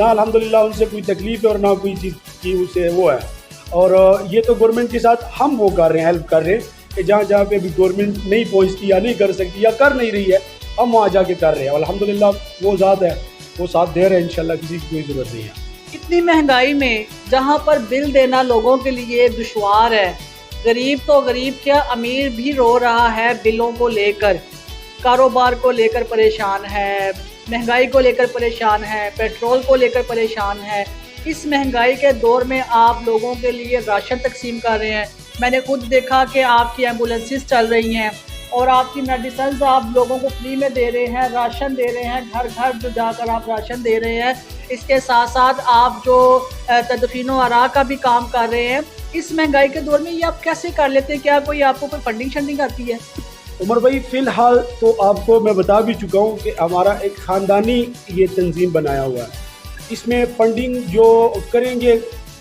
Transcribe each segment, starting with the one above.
نہ الحمدللہ ان سے کوئی تکلیف ہے اور نہ کوئی چیز کی اسے وہ ہے. اور یہ تو گورنمنٹ کے ساتھ ہم وہ کر رہے ہیں، ہیلپ کر رہے ہیں کہ جہاں جہاں پہ ابھی گورنمنٹ نہیں پہنچتی یا نہیں کر سکتی یا کر نہیں رہی ہے، ہم وہاں جا کے کر رہے ہیں. الحمدللہ وہ ذات ہے، وہ ساتھ دے رہے ہیں، انشاءاللہ کسی کی کوئی ضرورت نہیں ہے. اتنی مہنگائی میں جہاں پر بل دینا لوگوں کے لیے دشوار ہے، غریب تو غریب کیا امیر بھی رو رہا ہے بلوں کو لے کر، کاروبار کو لے کر پریشان ہے، مہنگائی کو لے کر پریشان ہے، پیٹرول کو لے کر پریشان ہے. اس مہنگائی کے دور میں آپ لوگوں کے لیے راشن تقسیم کر رہے ہیں. میں نے خود دیکھا کہ آپ کی ایمبولینسز چل رہی ہیں اور آپ کی میڈیسنز آپ لوگوں کو فری میں دے رہے ہیں، راشن دے رہے ہیں، گھر گھر جو جا کر آپ راشن دے رہے ہیں. اس کے ساتھ ساتھ آپ جو تدفین و عراق کا بھی کام کر رہے ہیں. اس مہنگائی کے دور میں یہ آپ کیسے کر لیتے ہیں؟ کیا کوئی آپ کو کوئی فنڈنگ شنڈنگ آتی ہے؟ عمر بھائی فی الحال تو آپ کو میں بتا بھی چکا ہوں کہ ہمارا ایک خاندانی یہ تنظیم بنایا ہوا ہے. اس میں فنڈنگ جو کریں گے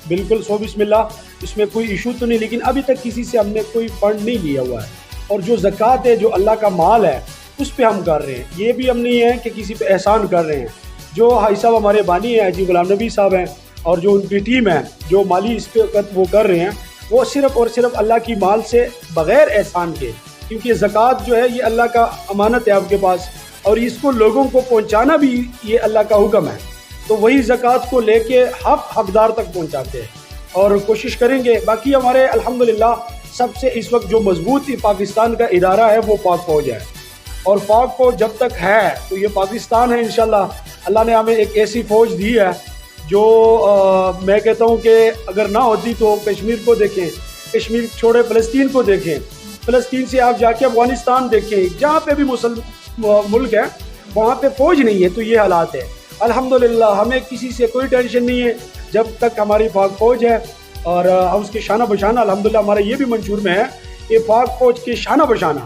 بالکل سو بسم اللہ، اس میں کوئی ایشو تو نہیں، لیکن ابھی تک کسی سے ہم نے کوئی فنڈ نہیں لیا ہوا ہے. اور جو زکوٰۃ ہے، جو اللہ کا مال ہے، اس پہ ہم کر رہے ہیں. یہ بھی ہم نہیں ہے کہ کسی پہ احسان کر رہے ہیں. جو حاجی صاحب ہمارے بانی ہیں، حاجی غلام نبی صاحب ہیں، اور جو ان کی ٹیم ہے جو مالی اس پہ وہ کر رہے ہیں، وہ صرف اور صرف اللہ کی مال سے بغیر احسان کے، کیونکہ زکوٰۃ جو ہے یہ اللہ کا امانت ہے آپ کے پاس، اور اس کو لوگوں کو پہنچانا بھی یہ اللہ کا حکم ہے. تو وہی زکوٰۃ کو لے کے حقدار تک پہنچاتے ہیں اور کوشش کریں گے. باقی ہمارے الحمدللہ سب سے اس وقت جو مضبوط پاکستان کا ادارہ ہے وہ پاک فوج ہے. اور پاک فوج جب تک ہے تو یہ پاکستان ہے. انشاءاللہ اللہ نے ہمیں ایک ایسی فوج دی ہے جو میں کہتا ہوں کہ اگر نہ ہوتی تو کشمیر کو دیکھیں، کشمیر چھوڑے فلسطین کو دیکھیں، فلسطین سے آپ جا کے افغانستان دیکھیں، جہاں پہ بھی مسلم ملک ہے وہاں پہ فوج نہیں ہے. تو یہ حالات ہے. الحمدللہ ہمیں کسی سے کوئی ٹینشن نہیں ہے جب تک ہماری پاک فوج ہے. اور ہم اس کے شانہ بشانہ الحمدللہ ہمارا یہ بھی منشور میں ہے کہ پاک فوج کے شانہ بشانہ،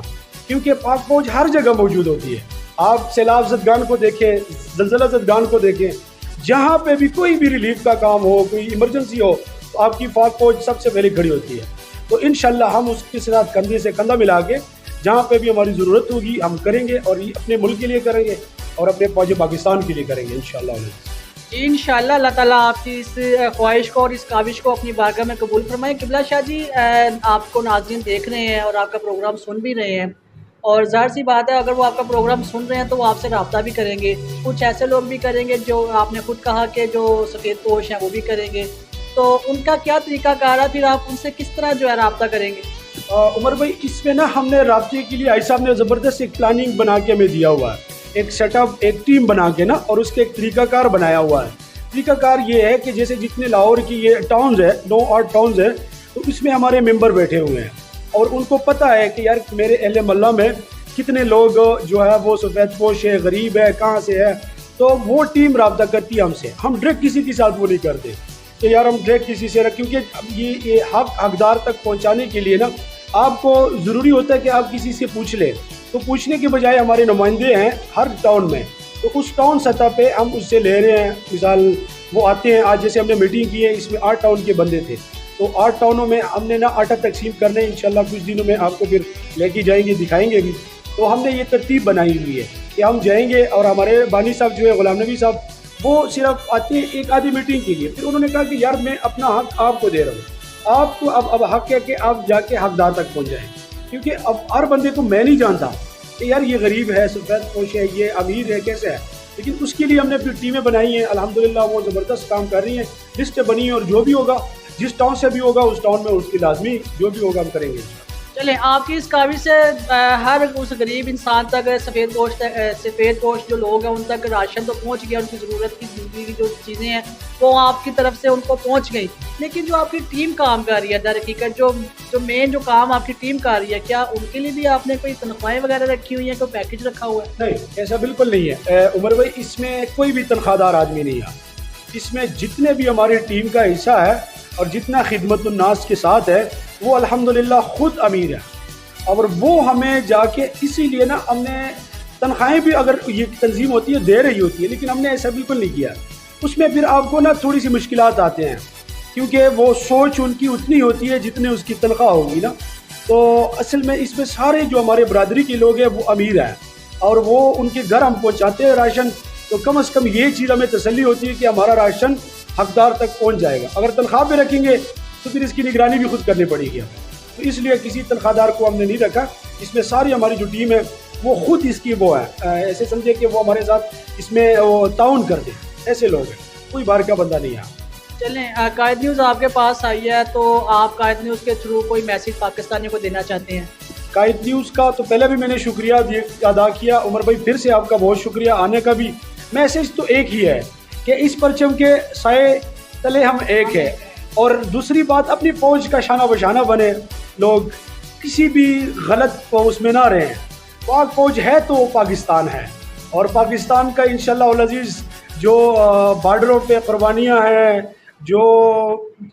کیونکہ پاک فوج ہر جگہ موجود ہوتی ہے. آپ سیلاب زدگان کو دیکھیں، زلزلہ زدگان کو دیکھیں، جہاں پہ بھی کوئی بھی ریلیف کا کام ہو، کوئی ایمرجنسی ہو، تو آپ کی پاک فوج سب سے پہلے کھڑی ہوتی ہے. تو انشاءاللہ ہم اس کے ساتھ کندھے سے کندھا ملا کے جہاں پہ بھی ہماری ضرورت ہوگی ہم کریں گے، اور یہ اپنے ملک کے لیے کریں گے اور اپنے فوج پاکستان کے لیے کریں گے انشاءاللہ. جی انشاءاللہ اللہ تعالیٰ آپ کی اس خواہش کو اور اس کاوش کو اپنی بارگاہ میں قبول فرمائیں. قبلہ شاہ جی، آپ کو ناظرین دیکھ رہے ہیں اور آپ کا پروگرام سن بھی رہے ہیں، اور ظاہر سی بات ہے اگر وہ آپ کا پروگرام سن رہے ہیں تو وہ آپ سے رابطہ بھی کریں گے. کچھ ایسے لوگ بھی کریں گے جو آپ نے خود کہا کہ جو سفید پوش ہیں وہ بھی کریں گے. تو ان کا کیا طریقہ کار ہے؟ پھر آپ ان سے کس طرح جو ہے رابطہ کریں گے؟ عمر بھائی اس میں نا ہم نے رابطے کے لیے حاجی صاحب نے زبردست ایک پلاننگ بنا کے ہمیں دیا ہوا ہے، ایک سیٹ اپ، ایک ٹیم بنا کے نا، اور اس کے ایک طریقہ کار بنایا ہوا ہے. طریقہ کار یہ ہے کہ جیسے جتنے لاہور کی یہ ٹاؤنز ہے، 9-8 ٹاؤنز ہے، تو اس میں ہمارے ممبر بیٹھے ہوئے ہیں اور ان کو پتہ ہے کہ یار میرے اہل محلہ میں کتنے لوگ جو ہے وہ سفید پوش ہے، غریب ہے، کہاں سے ہے. تو وہ ٹیم رابطہ کرتی ہے ہم سے. ہم ڈائریکٹ کسی کے ساتھ وہ نہیں کرتے کہ یار ہم ڈائریکٹ کسی سے کیونکہ یہ حقدار تک پہنچانے کے لیے نا آپ کو ضروری ہوتا ہے کہ آپ کسی سے پوچھ لیں. تو پوچھنے کے بجائے ہمارے نمائندے ہیں ہر ٹاؤن میں، تو اس ٹاؤن سطح پہ ہم اس سے لے رہے ہیں. مثال وہ آتے ہیں، آج جیسے ہم نے میٹنگ کی ہے اس میں 8 ٹاؤن کے بندے تھے، تو 8 ٹاؤنوں میں ہم نے نا آٹا تقسیم کرنا ہے. انشاءاللہ کچھ دنوں میں آپ کو پھر لے کے جائیں گے، دکھائیں گے بھی. تو ہم نے یہ ترتیب بنائی ہوئی ہے کہ ہم جائیں گے، اور ہمارے بانی صاحب جو ہے غلام نبی صاحب وہ صرف آتے ہیں ایک آدھی میٹنگ کے لیے. پھر انہوں نے کہا کہ یار میں اپنا حق آپ کو دے رہا ہوں، آپ کو اب حق ہے کہ آپ جا کے حقدار تک پہنچ جائیں. کیونکہ اب ہر بندے کو میں نہیں جانتا کہ یار یہ غریب ہے، سفید پوش ہے، یہ امیر ہے، کیسے ہے. لیکن اس کے لیے ہم نے پھر ٹیمیں بنائی ہیں. الحمدللہ وہ زبردست کام کر رہی ہیں. لسٹ بنی ہے اور جو بھی ہوگا جس ٹاؤن سے بھی ہوگا اس ٹاؤن میں اس کی لازمی جو بھی ہوگا ہم کریں گے. چلیں آپ کی اس کاوش سے ہر اس غریب انسان تک سفید گوشت جو لوگ ہیں ان تک راشن تو پہنچ گیا، ان کی ضرورت کی زندگی کی جو چیزیں ہیں وہ آپ کی طرف سے ان کو پہنچ گئی. لیکن جو آپ کی ٹیم کام کر رہی ہے، در حقیقت جو مین جو کام آپ کی ٹیم کر رہی ہے، کیا ان کے لیے بھی آپ نے کوئی تنخواہیں وغیرہ رکھی ہوئی ہیں، کوئی پیکج رکھا ہوا ہے؟ نہیں، ایسا بالکل نہیں ہے عمر بھائی. اس میں کوئی بھی تنخواہ دار آدمی نہیں ہے. اس میں جتنے بھی ہماری ٹیم کا حصہ ہے اور جتنا خدمت الناس کے ساتھ ہے وہ الحمدللہ خود امیر ہے. اور وہ ہمیں جا کے اسی لیے نا ہم نے تنخواہیں بھی اگر یہ تنظیم ہوتی ہے دے رہی ہوتی ہے، لیکن ہم نے ایسا بالکل نہیں کیا. اس میں پھر آپ کو نا تھوڑی سی مشکلات آتے ہیں کیونکہ وہ سوچ ان کی اتنی ہوتی ہے جتنے اس کی تنخواہ ہوگی نا. تو اصل میں اس میں سارے جو ہمارے برادری کے لوگ ہیں وہ امیر ہیں اور وہ ان کے گھر ہم پہنچاتے ہیں راشن. تو کم از کم یہ چیز ہمیں تسلی ہوتی ہے کہ ہمارا راشن حقدار تک پہنچ جائے گا. اگر تنخواہ پہ رکھیں گے تو پھر اس کی نگرانی بھی خود کرنی پڑے گی ہمیں. تو اس لیے کسی تنخواہ دار کو ہم نے نہیں رکھا. اس میں ساری ہماری جو ٹیم ہے وہ خود اس کی وہ ہے، ایسے سمجھے کہ وہ ہمارے ساتھ اس میں تعاون کر دیں. ایسے لوگ ہیں، کوئی باہر کا بندہ نہیں ہے. چلیں، قائد نیوز آپ کے پاس آئی ہے تو آپ قائد نیوز کے تھرو کوئی میسیج پاکستانیوں کو دینا چاہتے ہیں؟ قائد نیوز کا تو پہلے بھی میں نے شکریہ ادا کیا. عمر بھائی پھر سے آپ کا بہت شکریہ آنے کا بھی. میسیج تو ایک ہی ہے کہ اس پرچم کے سائے تلے ہم ایک ہے. اور دوسری بات، اپنی فوج کا شانہ بشانہ بنے لوگ، کسی بھی غلط اس میں نہ رہیں. پاک فوج ہے تو پاکستان ہے، اور پاکستان کا انشاءاللہ العزیز جو بارڈروں پہ قربانیاں ہیں، جو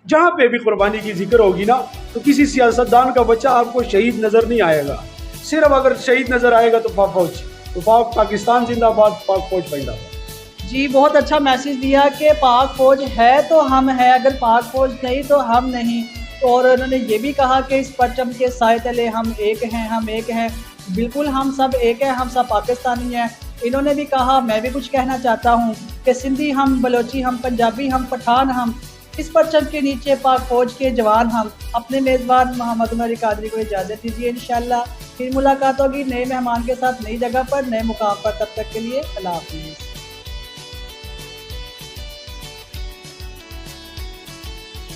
جہاں پہ بھی قربانی کی ذکر ہوگی نا، تو کسی سیاستدان کا بچہ آپ کو شہید نظر نہیں آئے گا. صرف اگر شہید نظر آئے گا تو پاک فوج، تو پاکستان زندہ باد، پاک فوج زندہ باد. جی، بہت اچھا میسیج دیا کہ پاک فوج ہے تو ہم ہیں، اگر پاک فوج نہیں تو ہم نہیں. اور انہوں نے یہ بھی کہا کہ اس پرچم کے سائے تلے ہم ایک ہیں، ہم ایک ہیں. بالکل ہم سب ایک ہیں، ہم سب پاکستانی ہیں. انہوں نے بھی کہا، میں بھی کچھ کہنا چاہتا ہوں کہ سندھی ہم، بلوچی ہم، پنجابی ہم، پٹھان ہم، اس پرچم کے نیچے پاک فوج کے جوان ہم. اپنے میزبان محمد عمر قادری کو اجازت دیجیے. انشاءاللہ پھر ملاقات ہوگی نئے مہمان کے ساتھ، نئی جگہ پر، نئے مقام پر. تب تک کے لیے اللہ حافظ.